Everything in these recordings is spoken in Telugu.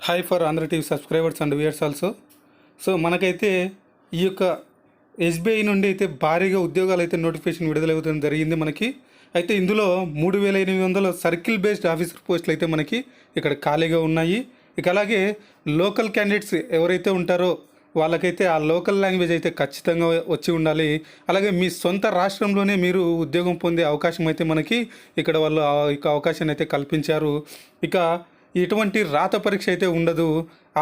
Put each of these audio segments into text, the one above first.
Hi for Andhra TV subscribers and viewers also. So మనకైతే ఈ యొక్క ఎస్బీఐ నుండి అయితే భారీగా ఉద్యోగాలు అయితే నోటిఫికేషన్ విడుదలవుతుంది జరిగింది మనకి. అయితే ఇందులో 3800 సర్కిల్ బేస్డ్ ఆఫీసర్ పోస్టులు అయితే మనకి ఇక్కడ ఖాళీగా ఉన్నాయి. ఇక అలాగే లోకల్ క్యాండిడేట్స్ ఎవరైతే ఉంటారో వాళ్ళకైతే ఆ లోకల్ లాంగ్వేజ్ అయితే ఖచ్చితంగా వచ్చి ఉండాలి. అలాగే మీ సొంత రాష్ట్రంలోనే మీరు ఉద్యోగం పొందే అవకాశం అయితే మనకి ఇక్కడ వాళ్ళు అవకాశాన్ని అయితే కల్పించారు. ఇక ఎటువంటి రాత పరీక్ష అయితే ఉండదు,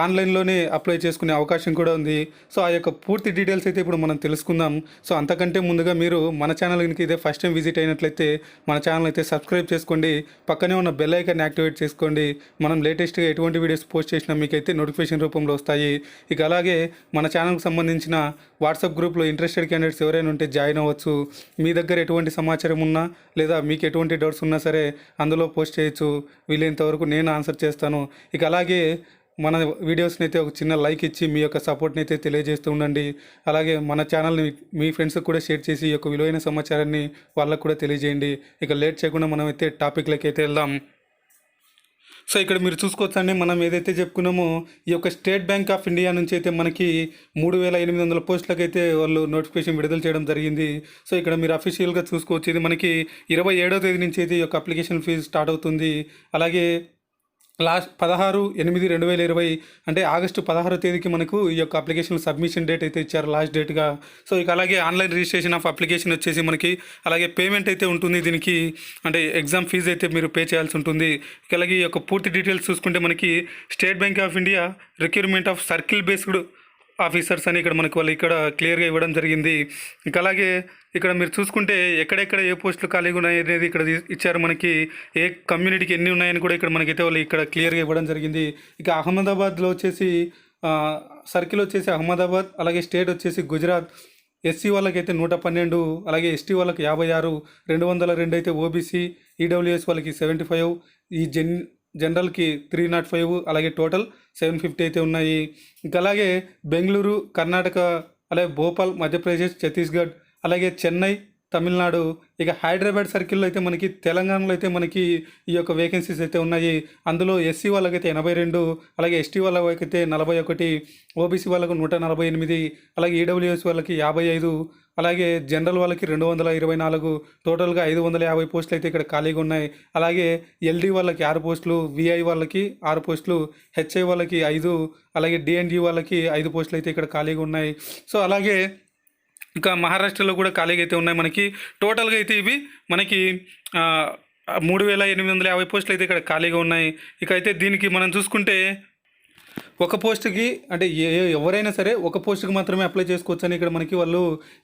ఆన్లైన్లోనే అప్లై చేసుకునే అవకాశం కూడా ఉంది. సో ఆ యొక్క పూర్తి డీటెయిల్స్ అయితే ఇప్పుడు మనం తెలుసుకుందాం. సో అంతకంటే ముందుగా మీరు మన ఛానల్కి ఇదే ఫస్ట్ టైం విజిట్ అయినట్లయితే మన ఛానల్ అయితే సబ్స్క్రైబ్ చేసుకోండి, పక్కనే ఉన్న బెల్ ఐకాన్ యాక్టివేట్ చేసుకోండి. మనం లేటెస్ట్గా ఎటువంటి వీడియోస్ పోస్ట్ చేసినా మీకైతే నోటిఫికేషన్ రూపంలో వస్తాయి. ఇక అలాగే మన ఛానల్కి సంబంధించిన వాట్సాప్ గ్రూప్లో ఇంట్రెస్టెడ్ క్యాండిడేట్స్ ఎవరైనా ఉంటే జాయిన్ అవ్వచ్చు. మీ దగ్గర ఎటువంటి సమాచారం ఉన్నా లేదా మీకు ఎటువంటి డౌట్స్ ఉన్నా సరే అందులో పోస్ట్ చేయొచ్చు. వీలైనంత వరకు నేను ఆన్సర్ చేస్తాను. ఇక అలాగే మన వీడియోస్ని అయితే ఒక చిన్న లైక్ ఇచ్చి మీ యొక్క సపోర్ట్ని అయితే తెలియజేస్తూ ఉండండి. అలాగే మన ఛానల్ని మీ ఫ్రెండ్స్కి కూడా షేర్ చేసి ఈ యొక్క విలువైన సమాచారాన్ని వాళ్ళకు కూడా తెలియజేయండి. ఇక లేట్ చేయకుండా మనం అయితే టాపిక్లకి అయితే వెళ్దాం. సో ఇక్కడ మీరు చూసుకోవచ్చండి, మనం ఏదైతే చెప్పుకున్నామో ఈ యొక్క స్టేట్ బ్యాంక్ ఆఫ్ ఇండియా నుంచి అయితే మనకి 3800 పోస్టులకు అయితే వాళ్ళు నోటిఫికేషన్ విడుదల చేయడం జరిగింది. సో ఇక్కడ మీరు అఫీషియల్గా చూసుకోవచ్చు. ఇది మనకి 27వ తేదీ నుంచి అయితే ఈ యొక్క అప్లికేషన్ ఫీజు స్టార్ట్ అవుతుంది. అలాగే లాస్ట్ 16/8/2020 అంటే ఆగస్టు 16వ తేదీకి మనకు ఈ యొక్క అప్లికేషన్ సబ్మిషన్ డేట్ అయితే ఇచ్చారు లాస్ట్ డేట్గా. సో ఇక అలాగే ఆన్లైన్ రిజిస్ట్రేషన్ ఆఫ్ అప్లికేషన్ వచ్చేసి మనకి అలాగే పేమెంట్ అయితే ఉంటుంది దీనికి, అంటే ఎగ్జామ్ ఫీజు అయితే మీరు పే చేయాల్సి ఉంటుంది. ఇక అలాగే ఈ యొక్క పూర్తి డీటెయిల్స్ చూసుకుంటే మనకి state bank of India recruitment of circle based officers అని ఇక్కడ మనకు వాళ్ళు ఇక్కడ క్లియర్గా ఇవ్వడం జరిగింది. ఇంకా అలాగే ఇక్కడ మీరు చూసుకుంటే ఎక్కడెక్కడ ఏ పోస్టులు ఖాళీగా ఉన్నాయి అనేది ఇక్కడ ఇచ్చారు. మనకి ఏ కమ్యూనిటీకి ఎన్ని ఉన్నాయని కూడా ఇక్కడ మనకైతే వాళ్ళు ఇక్కడ క్లియర్గా ఇవ్వడం జరిగింది. ఇక అహ్మదాబాద్లో వచ్చేసి సర్కిల్ వచ్చేసి అహ్మదాబాద్, అలాగే స్టేట్ వచ్చేసి గుజరాత్. ఎస్సీ వాళ్ళకైతే 112, అలాగే ఎస్టీ వాళ్ళకి 56, 202 అయితే ఓబీసీ, ఈడబ్ల్యూఎస్ వాళ్ళకి 75, ఈ జనరల్కి 305, అలాగే టోటల్ 750 అయితే ఉన్నాయి. ఇంకా అలాగే బెంగళూరు కర్ణాటక, అలాగే భోపాల్ మధ్యప్రదేశ్, ఛత్తీస్గఢ్, అలాగే చెన్నై తమిళనాడు. ఇక హైదరాబాద్ సర్కిల్లో అయితే మనకి తెలంగాణలో అయితే మనకి ఈ యొక్క వేకెన్సీస్ అయితే ఉన్నాయి. అందులో ఎస్సీ వాళ్ళకైతే 82, అలాగే ఎస్టీ వాళ్ళకైతే 41, ఓబీసీ వాళ్ళకు 148, అలాగే ఈడబ్ల్యూఎస్ వాళ్ళకి 55, అలాగే జనరల్ వాళ్ళకి 224, టోటల్గా 550 పోస్టులు అయితే ఇక్కడ ఖాళీగా ఉన్నాయి. అలాగే ఎల్డీ వాళ్ళకి 6 పోస్టులు, విఐ వాళ్ళకి 6 పోస్టులు, హెచ్ఐ వాళ్ళకి 5, అలాగే డిఎన్జీ వాళ్ళకి 5 పోస్టులు అయితే ఇక్కడ ఖాళీగా ఉన్నాయి. సో అలాగే ఇంకా మహారాష్ట్రలో కూడా ఖాళీగా అయితే ఉన్నాయి మనకి. టోటల్గా అయితే ఇవి మనకి 3850 పోస్టులు అయితే ఇక్కడ ఖాళీగా ఉన్నాయి. ఇక అయితే దీనికి మనం చూసుకుంటే ఒక పోస్ట్కి అంటే ఎవరైనా సరే ఒక పోస్ట్కి మాత్రమే అప్లై చేసుకోవచ్చు అని ఇక్కడ మనకి వాళ్ళు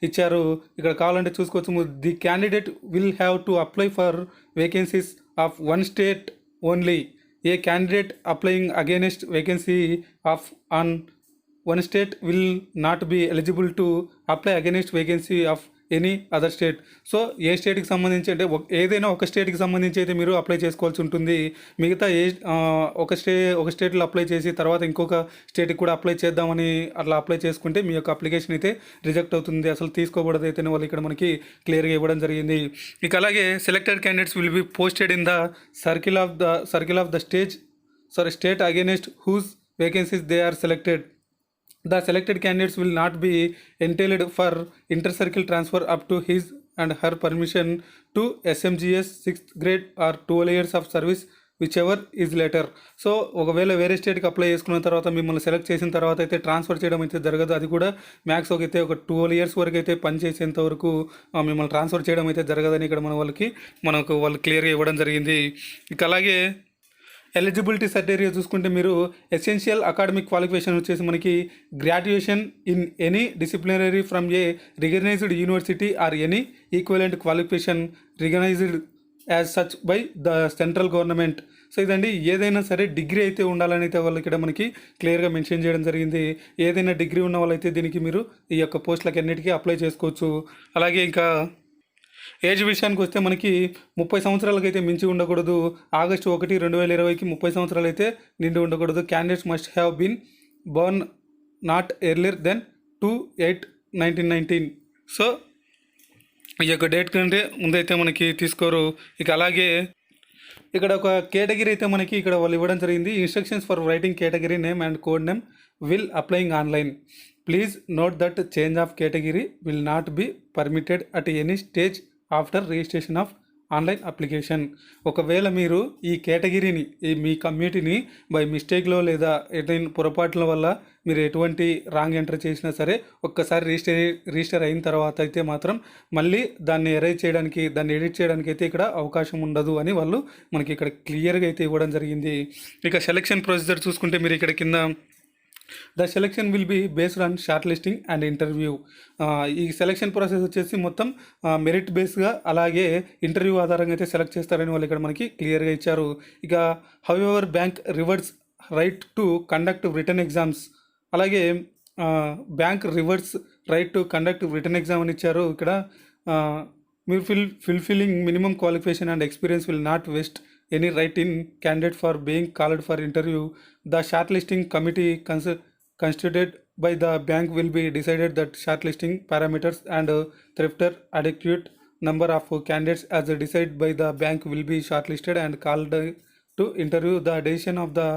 ఇచ్చారు. ఇక్కడ కావాలంటే చూసుకోవచ్చు. The candidate will have to apply for vacancies of one state only. A candidate applying against vacancy of on one state will not be eligible to apply against vacancy of any other state. So ఏ స్టేట్కి సంబంధించి అంటే ఏదైనా ఒక స్టేట్కి సంబంధించి అయితే మీరు అప్లై చేసుకోవాల్సి ఉంటుంది. మిగతా ఒక స్టేట్లో అప్లై చేసి తర్వాత ఇంకొక స్టేట్కి కూడా అప్లై చేద్దామని అట్లా అప్లై చేసుకుంటే మీ యొక్క అప్లికేషన్ అయితే రిజెక్ట్ అవుతుంది, అసలు తీసుకోకూడదు అయితే వాళ్ళు ఇక్కడ మనకి క్లియర్గా ఇవ్వడం జరిగింది. ఇక అలాగే selected candidates will be posted in the circle of the state against whose vacancies they are selected. The selected candidates will not be entailed for inter-circle transfer up to his and her permission to SMGS 6th grade or 12 years of service whichever is later. So ఒకవేళ వేరే స్టేట్కి అప్లై చేసుకున్న తర్వాత మిమ్మల్ని సెలెక్ట్ చేసిన తర్వాత అయితే ట్రాన్స్ఫర్ చేయడం అయితే జరగదు. అది కూడా మ్యాక్స్ అయితే ఒక 12 years వరకు అయితే పనిచేసేంత వరకు మిమ్మల్ని ట్రాన్స్ఫర్ చేయడం అయితే జరగదని ఇక్కడ మనకు వాళ్ళు క్లియర్గా ఇవ్వడం జరిగింది. ఇక అలాగే ఎలిజిబిలిటీ క్రైటీరియా చూసుకుంటే మీరు ఎసెన్షియల్ అకాడమిక్ క్వాలిఫికేషన్ వచ్చేసి మనకి graduation in any disciplinary from a recognised university or any equivalent qualification recognised as such by the central government. So ఇదండి, ఏదైనా సరే డిగ్రీ అయితే ఉండాలని అయితే వాళ్ళు ఇక్కడ మనకి క్లియర్గా మెన్షన్ చేయడం జరిగింది. ఏదైనా డిగ్రీ ఉన్న వాళ్ళైతే దీనికి మీరు ఈ యొక్క పోస్టులకి అన్నిటికీ అప్లై చేసుకోవచ్చు. అలాగే ఇంకా ఏజ్ విషయానికి వస్తే మనకి 30 సంవత్సరాలకి అయితే మించి ఉండకూడదు. ఆగస్టు 1, 2020కి 30 సంవత్సరాలు అయితే నిండి ఉండకూడదు. Candidates must have been born not earlier than 2/8/1919. So ఈ యొక్క డేట్ కంటే ముందైతే మనకి తీసుకోరు. ఇక అలాగే ఇక్కడ ఒక కేటగిరీ అయితే మనకి ఇక్కడ వాళ్ళు ఇవ్వడం జరిగింది. Instructions for writing category name and code name will applying online. Please note that change of category will not be permitted at any stage after registration of online application. ఒకవేళ మీరు ఈ కేటగిరీని మీ కమ్యూనిటీని బై మిస్టేక్లో లేదా ఎటువంటి పొరపాట్ల వల్ల మీరు ఎటువంటి రాంగ్ ఎంటర్ చేసినా సరే ఒక్కసారి రిజిస్టర్ అయిన తర్వాత అయితే మాత్రం మళ్ళీ దాన్ని ఎరేజ్ చేయడానికి, దాన్ని ఎడిట్ చేయడానికి అయితే ఇక్కడ అవకాశం ఉండదు అని వాళ్ళు మనకి ఇక్కడ క్లియర్గా అయితే ఇవ్వడం జరిగింది. ఇక సెలక్షన్ ప్రొసీజర్ చూసుకుంటే మీరు ఇక్కడ కింద the selection will be based on short listing and interview. ఈ సెలెక్షన్ ప్రాసెస్ వచ్చేసి మొత్తం మెరిట్ బేస్గా అలాగే ఇంటర్వ్యూ ఆధారంగా అయితే సెలెక్ట్ చేస్తారని వాళ్ళు ఇక్కడ మనకి క్లియర్గా ఇచ్చారు. ఇక however bank reserves right to conduct written exams, అలాగే bank reserves right to conduct written exam అని ఇచ్చారు. ఇక్కడ మీరు fulfilling minimum qualification and experience will not vest any right in candidate for being called for interview. The shortlisting committee constituted by the bank will be decided that shortlisting parameters and thereafter adequate number of candidates as decided by the bank will be shortlisted and called to interview. The decision of the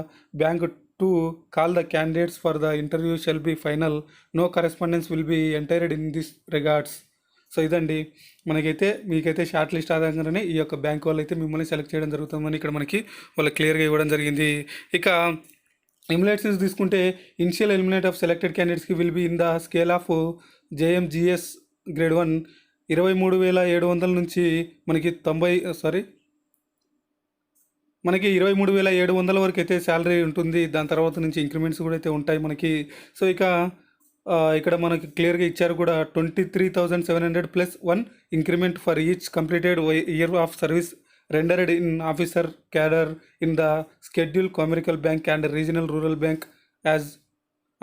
bank to call the candidates for the interview shall be final. No correspondence will be entered in this regards. So ఇదండి మీకైతే షార్ట్ లిస్ట్ ఆధారంగానే ఈ యొక్క బ్యాంక్ వాళ్ళు అయితే మిమ్మల్ని సెలెక్ట్ చేయడం జరుగుతుందని ఇక్కడ మనకి వాళ్ళు క్లియర్గా ఇవ్వడం జరిగింది. ఇక ఎలిమినేషన్స్ తీసుకుంటే ఇనిషియల్ ఎలిమినేట్ ఆఫ్ సెలెక్టెడ్ క్యాండిడేట్స్కి will be in the scale of JMGS grade 1 23,700 నుంచి మనకి 23,700 వరకు అయితే శాలరీ ఉంటుంది. దాని తర్వాత నుంచి ఇంక్రిమెంట్స్ కూడా అయితే ఉంటాయి మనకి. సో ఇక్కడ మనకి క్లియర్గా ఇచ్చారు కూడా 23,700 plus 1 increment for each completed year of service rendered in officer cadre in the schedule commercial bank and regional rural bank as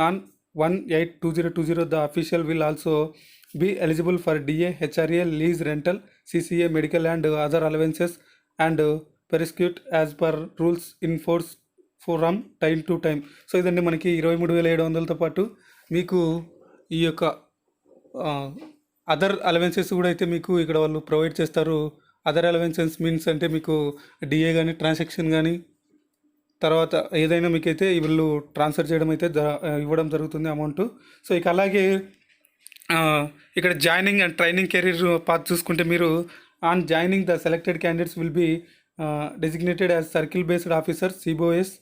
on 1/8/2020. The official will also be eligible for DA, HRA, lease rental, CCA, medical and other allowances and prescribed as per rules in force from time to time. So ఇదండి మనకి 23,700తో పాటు మీకు ఈ యొక్క అదర్ అలవెన్సెస్ కూడా అయితే మీకు ఇక్కడ వాళ్ళు ప్రొవైడ్ చేస్తారు. అదర్ అలవెన్సెస్ మీన్స్ అంటే మీకు డిఏ కానీ ట్రాన్సాక్షన్ కానీ తర్వాత ఏదైనా మీకైతే వీళ్ళు ట్రాన్స్ఫర్ చేయడం అయితే ఇవ్వడం జరుగుతుంది అమౌంట్. సో ఇక అలాగే ఇక్కడ joining and training career path చూసుకుంటే మీరు on joining the selected candidates will be designated as circle based officer CBOs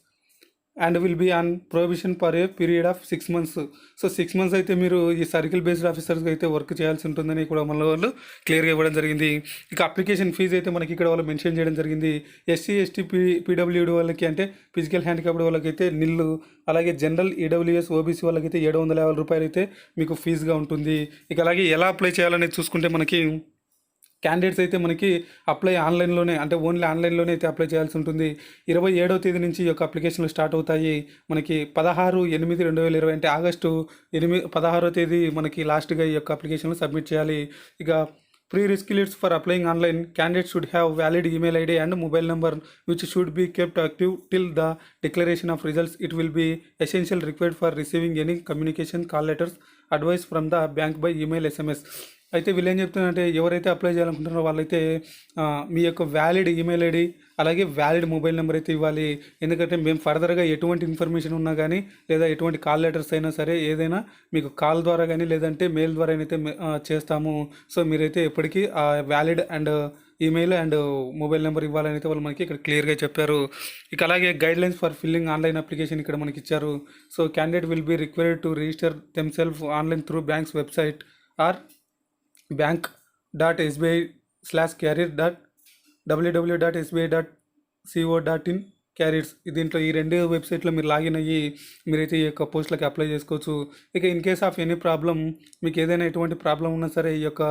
and will be on probation for a period of 6 months. So 6 months అయితే మీరు ఈ సర్కిల్ బేస్డ్ ఆఫీసర్స్కి అయితే వర్క్ చేయాల్సి ఉంటుందని కూడా మన వాళ్ళు క్లియర్గా ఇవ్వడం జరిగింది. ఇక అప్లికేషన్ ఫీజు అయితే మనకి ఇక్కడ వాళ్ళు మెన్షన్ చేయడం జరిగింది. ఎస్సీ ఎస్టీ పీడబ్ల్యూడి వాళ్ళకి అంటే ఫిజికల్ హ్యాండిక్యాప్డ్ వాళ్ళకైతే నిల్లు, అలాగే జనరల్ ఈడబ్ల్యూఎస్ ఓబీసీ వాళ్ళకైతే 750 రూపాయలు అయితే మీకు ఫీజుగా ఉంటుంది. ఇక అలాగే ఎలా అప్లై చేయాలనేది చూసుకుంటే మనకి క్యాండిడేట్స్ అయితే మనకి అప్లై ఆన్లైన్లోనే అంటే ఓన్లీ ఆన్లైన్లోనే అయితే అప్లై చేయాల్సి ఉంటుంది. 27వ తేదీ నుంచి ఈ యొక్క అప్లికేషన్లు స్టార్ట్ అవుతాయి. మనకి 16/8/2020 అంటే ఆగస్టు 16వ తేదీ మనకి లాస్ట్గా ఈ యొక్క అప్లికేషన్లు సబ్మిట్ చేయాలి. ఇక prerequisites for applying online candidate should have valid email ID and mobile number which should be kept active till the declaration of results. It will be essential required for receiving any communication, call letters, advice from the bank by email, SMS. అయితే వీళ్ళు ఏం చెప్తున్నారంటే ఎవరైతే అప్లై చేయాలనుకుంటున్నారో వాళ్ళైతే మీ యొక్క వ్యాలిడ్ ఈమెయిల్ ఐడి అలాగే వ్యాలిడ్ మొబైల్ నెంబర్ అయితే ఇవ్వాలి. ఎందుకంటే మేము ఫర్దర్గా ఎటువంటి ఇన్ఫర్మేషన్ ఉన్నా కానీ లేదా ఎటువంటి కాల్ లెటర్స్ అయినా సరే ఏదైనా మీకు కాల్ ద్వారా కానీ లేదంటే మెయిల్ ద్వారా అయితే చేస్తాము. సో మీరైతే ఎప్పటికీ ఆ valid and email and mobile number ఇవ్వాలని అయితే వాళ్ళు మనకి ఇక్కడ క్లియర్గా చెప్పారు. ఇక అలాగే guidelines for filling online application ఇక్కడ మనకి ఇచ్చారు. So candidate will be required to register themselves online through bank's website or bank.sbi/career.www.sbi.co.in careers. దీంట్లో ఈ 2 వెబ్సైట్లో మీరు లాగిన్ అయ్యి మీరైతే ఈ యొక్క పోస్టులకి అప్లై చేసుకోవచ్చు. ఇక in case of any problem మీకు ఏదైనా ఎటువంటి ప్రాబ్లం ఉన్నా సరే ఈ యొక్క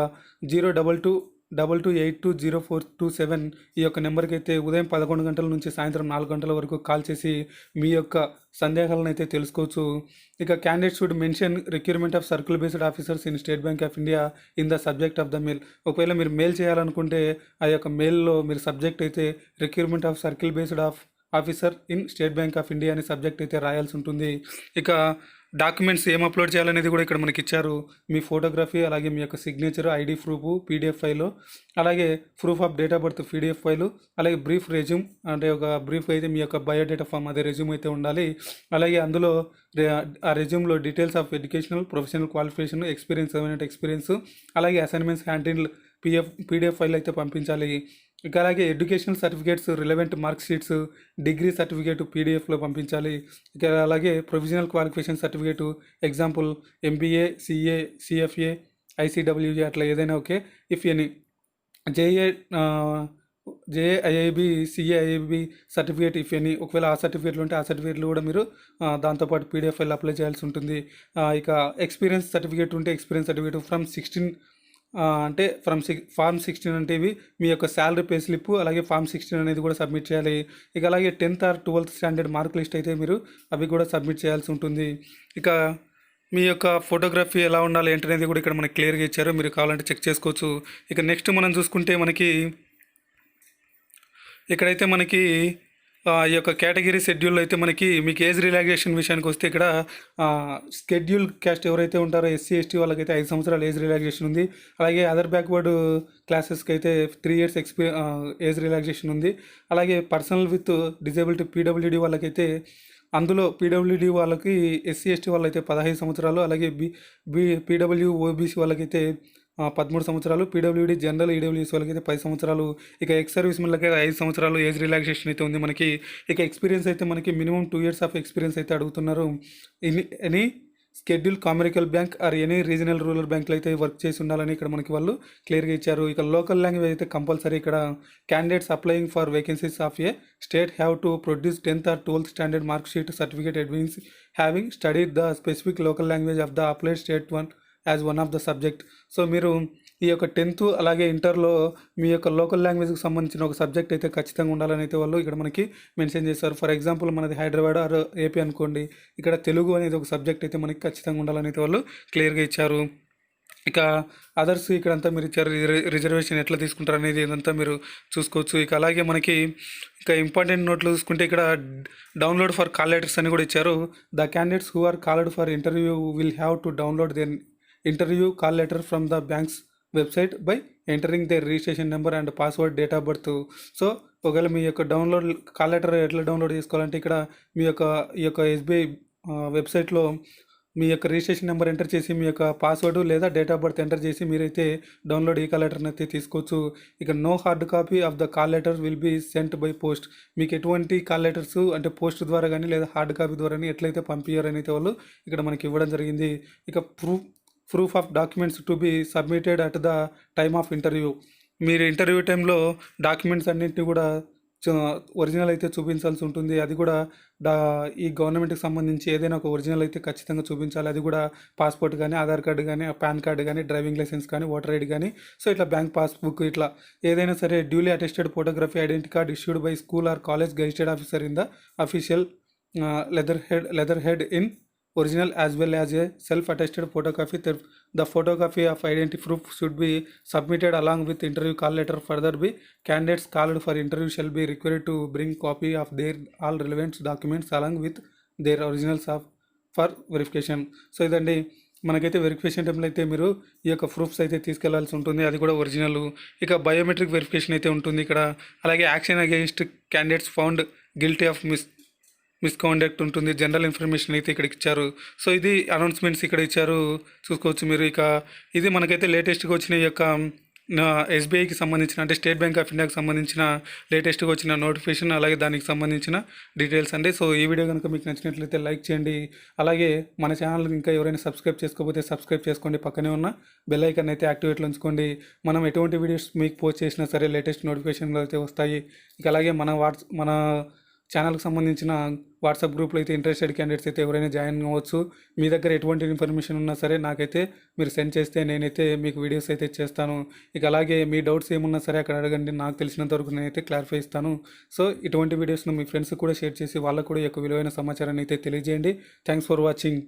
02222820427 ఈ యొక్క నెంబర్కి అయితే ఉదయం 11 గంటల నుంచి సాయంత్రం 4 గంటల వరకు కాల్ చేసి మీ యొక్క సందేహాలను అయితే తెలుసుకోవచ్చు. ఇక candidate should mention recruitment of circle based officers in state bank of India in the subject of the mail. ఒకవేళ మీరు మెయిల్ చేయాలనుకుంటే ఆ యొక్క మెయిల్లో మీరు సబ్జెక్ట్ అయితే recruitment of circle based officer in state bank of India అనే సబ్జెక్ట్ అయితే రాయాల్సి ఉంటుంది. ఇక డాక్యుమెంట్స్ ఏం అప్లోడ్ చేయాలనేది కూడా ఇక్కడ మనకి ఇచ్చారు. మీ ఫోటోగ్రఫీ, అలాగే మీ యొక్క signature, ID proof PDF file, అలాగే proof of date of birth PDF file, అలాగే బ్రీఫ్ రెజ్యూమ్, అంటే ఒక బ్రీఫ్ అయితే మీ యొక్క బయోడేటా ఫామ్ అదే రెజ్యూమ్ అయితే ఉండాలి. అలాగే అందులో ఆ రెజ్యూమ్లో details of educational professional qualification, experience ఏమైనా ఎక్స్పీరియన్స్, అలాగే అసైన్మెంట్స్ హ్యాండిల్ పీడిఎఫ్ ఫైల్ అయితే పంపించాలి. ఇక అలాగే educational certificates, relevant mark sheets, degree certificate పీడిఎఫ్లో పంపించాలి. ఇక అలాగే provisional qualification certificate, example MBA, CA, CFA, ICWA అట్లా ఏదైనా okay. If any JA JAIIB, CAIIB certificate if any, ఒకవేళ ఆ సర్టిఫికేట్లు ఉంటే ఆ సర్టిఫికేట్లు కూడా మీరు దాంతోపాటు పీడిఎఫ్ ఫైల్ అప్లై చేయాల్సి ఉంటుంది. ఇక ఎక్స్పీరియన్స్ సర్టిఫికేట్ ఉంటే ఎక్స్పీరియన్స్ సర్టిఫికేట్ ఫ్రమ్ 16 అంటే ఫార్మ్ 16 అంటే ఇవి మీ యొక్క శాలరీ పే స్లిప్, అలాగే ఫార్మ్ 16 అనేది కూడా సబ్మిట్ చేయాలి. ఇక అలాగే 10th or 12th standard mark list అయితే మీరు అవి కూడా సబ్మిట్ చేయాల్సి ఉంటుంది. ఇక మీ యొక్క ఫోటోగ్రఫీ ఎలా ఉండాలి ఏంటనేది కూడా ఇక్కడ మనకి క్లియర్గా ఇచ్చారు, మీరు కావాలంటే చెక్ చేసుకోవచ్చు. ఇక నెక్స్ట్ మనం చూసుకుంటే ఇక్కడైతే మనకి ఈ యొక్క కేటగిరీ షెడ్యూల్లో అయితే మీకు ఏజ్ రిలాక్సేషన్ విషయానికి వస్తే ఇక్కడ షెడ్యూల్ క్యాస్ట్ ఎవరైతే ఉంటారో ఎస్సీ ఎస్టీ వాళ్ళకైతే 5 సంవత్సరాల ఏజ్ రిలాక్సేషన్ ఉంది. అలాగే అదర్ బ్యాక్వర్డ్ క్లాసెస్కి అయితే 3 years ఏజ్ రిలాక్సేషన్ ఉంది. అలాగే పర్సనల్ విత్ డిజేబిలిటీ పీడబ్ల్యూడీ వాళ్ళకైతే అందులో పీడబ్ల్యూడీ వాళ్ళకి ఎస్సీ ఎస్టీ వాళ్ళైతే 15 సంవత్సరాలు, అలాగే పీడబ్ల్యూ ఓబీసీ వాళ్ళకైతే 13 సంవత్సరాలు, పీడబ్ల్యూడీ జనరల్ ఈడబ్ల్యూఎస్ వాళ్ళకి అయితే 10 సంవత్సరాలు. ఇక ఎక్స్ సర్వీస్ మెన్లకి 5 సంవత్సరాలు ఏజ్ రిలాక్సేషన్ అయితే ఉంది మనకి. ఇక ఎక్స్పీరియన్స్ అయితే మనకి మినిమం 2 years ఆఫ్ ఎక్స్పీరియన్స్ అయితే అడుగుతున్నారు. Any schedule commercial bank or any regional rural బ్యాంకులు అయితే వర్క్ చేసి ఉండాలని ఇక్కడ మనకి వాళ్ళు క్లియర్గా ఇచ్చారు. ఇక లోకల్ లాంగ్వేజ్ అయితే కంపల్సరీ. ఇక్కడ candidates applying for vacancies of a state have to produce 10th or 12th standard mark sheet certificate means having studied the specific local language of the applied state as one of the subject. So మీరు ఈ యొక్క 10th అలాగే ఇంటర్లో మీ యొక్క లోకల్ లాంగ్వేజ్కి సంబంధించిన ఒక సబ్జెక్ట్ అయితే ఖచ్చితంగా ఉండాలని అయితే వాళ్ళు ఇక్కడ మనకి మెన్షన్ చేస్తారు. ఫర్ ఎగ్జాంపుల్ మనది హైదరాబాద్ ఆర్ ఏపీ అనుకోండి, ఇక్కడ తెలుగు అనేది ఒక సబ్జెక్ట్ అయితే మనకి ఖచ్చితంగా ఉండాలని అయితే వాళ్ళు క్లియర్గా ఇచ్చారు. ఇక అదర్స్ ఇక్కడంతా మీరు ఇచ్చారు, రిజర్వేషన్ ఎట్లా తీసుకుంటారు అనేది ఇదంతా మీరు చూసుకోవచ్చు. ఇక అలాగే ఇక ఇంపార్టెంట్ నోట్లు చూసుకుంటే ఇక్కడ డౌన్లోడ్ ఫర్ కాల్ లెటర్స్ అని కూడా ఇచ్చారు. The candidates who are called for interview will have to download their interview call letter from the bank's website by entering the registration number and password, date of birth. So ఒకవేళ మీ యొక్క కాల్ లెటర్ ఎట్లా డౌన్లోడ్ చేసుకోవాలంటే ఇక్కడ ఈ యొక్క ఎస్బీఐ వెబ్సైట్లో మీ యొక్క రిజిస్ట్రేషన్ నెంబర్ ఎంటర్ చేసి మీ యొక్క పాస్వర్డ్ లేదా డేట్ ఆఫ్ బర్త్ ఎంటర్ చేసి మీరైతే డౌన్లోడ్ ఈ కాల్ లెటర్ని అయితే తీసుకోవచ్చు. ఇక no hard copy of the call letter will be sent by post. మీకు ఎటువంటి కాల్ లెటర్స్ అంటే పోస్ట్ ద్వారా కానీ లేదా హార్డ్ కాపీ ద్వారా ఎట్లయితే పంపించారని అయితే వాళ్ళు ఇక్కడ మనకి ఇవ్వడం జరిగింది. ఇక proof of documents to be submitted at the time of interview. మీరు ఇంటర్వ్యూ టైంలో డాక్యుమెంట్స్ అన్నింటినీ కూడా ఒరిజినల్ అయితే చూపించాల్సి ఉంటుంది. అది కూడా ఈ గవర్నమెంట్కి సంబంధించి ఏదైనా ఒక ఒరిజినల్ అయితే ఖచ్చితంగా చూపించాలి. అది కూడా పాస్పోర్ట్ కానీ, ఆధార్ కార్డు కానీ, పాన్ కార్డు కానీ, డ్రైవింగ్ లైసెన్స్ కానీ, ఓటర్ ఐడి కానీ, సో ఇట్లా బ్యాంక్ పాస్బుక్, ఇట్లా ఏదైనా సరే duly attested photography identity card issued by school or college gazetted officer in the official letter head in original as well as a self-attested photocopy. The photocopy of identity proof should be submitted along with interview call letter. Further be candidates called for interview shall be required to bring copy of their all relevant documents along with their originals for verification. So ఇదండి మనకైతే వెరిఫికేషన్ టైంలో అయితే మీరు ఈ యొక్క ప్రూఫ్స్ అయితే తీసుకెళ్లాల్సి ఉంటుంది, అది కూడా ఒరిజినల్. ఇక బయోమెట్రిక్ వెరిఫికేషన్ అయితే ఉంటుంది ఇక్కడ. అలాగే action against candidates found guilty of misconduct ఉంటుంది. జనరల్ ఇన్ఫర్మేషన్ అయితే ఇక్కడ ఇచ్చారు. సో ఇది అనౌన్స్మెంట్స్ ఇక్కడ ఇచ్చారు, చూసుకోవచ్చు మీరు. ఇక ఇది మనకైతే లేటెస్ట్గా వచ్చిన ఈ యొక్క ఎస్బీఐకి సంబంధించిన అంటే స్టేట్ బ్యాంక్ ఆఫ్ ఇండియాకి సంబంధించిన లేటెస్ట్గా వచ్చిన నోటిఫికేషన్, అలాగే దానికి సంబంధించిన డీటెయిల్స్ అండి. సో ఈ వీడియో కనుక మీకు నచ్చినట్లయితే లైక్ చేయండి. అలాగే మన ఛానల్ ఇంకా ఎవరైనా సబ్స్క్రైబ్ చేసుకోకపోతే సబ్స్క్రైబ్ చేసుకోండి, పక్కనే ఉన్న బెల్ ఐకాన్ అయితే యాక్టివేట్లో ఉంచుకోండి. మనం ఎటువంటి వీడియోస్ మీకు పోస్ట్ చేసినా సరే లేటెస్ట్ నోటిఫికేషన్లు అయితే వస్తాయి. ఇక అలాగే మన ఛానల్కి సంబంధించిన వాట్సాప్ గ్రూప్లో అయితే ఇంట్రెస్టెడ్ క్యాండిడేట్స్ అయితే ఎవరైనా జాయిన్ అవ్వచ్చు. మీ దగ్గర ఎటువంటి ఇన్ఫర్మేషన్ ఉన్నా సరే నాకైతే మీరు సెండ్ చేస్తే నేనైతే మీకు వీడియోస్ అయితే చేస్తాను. ఇక అలాగే మీ డౌట్స్ ఏమున్నా సరే అక్కడ అడగండి, నాకు తెలిసినంత వరకు నేనైతే క్లారిఫై ఇస్తాను. సో ఇటువంటి వీడియోస్ను మీ ఫ్రెండ్స్ కూడా షేర్ చేసి వాళ్ళకు కూడా ఈ యొక్క విలువైన సమాచారాన్ని అయితే తెలియజేయండి. Thanks for watching.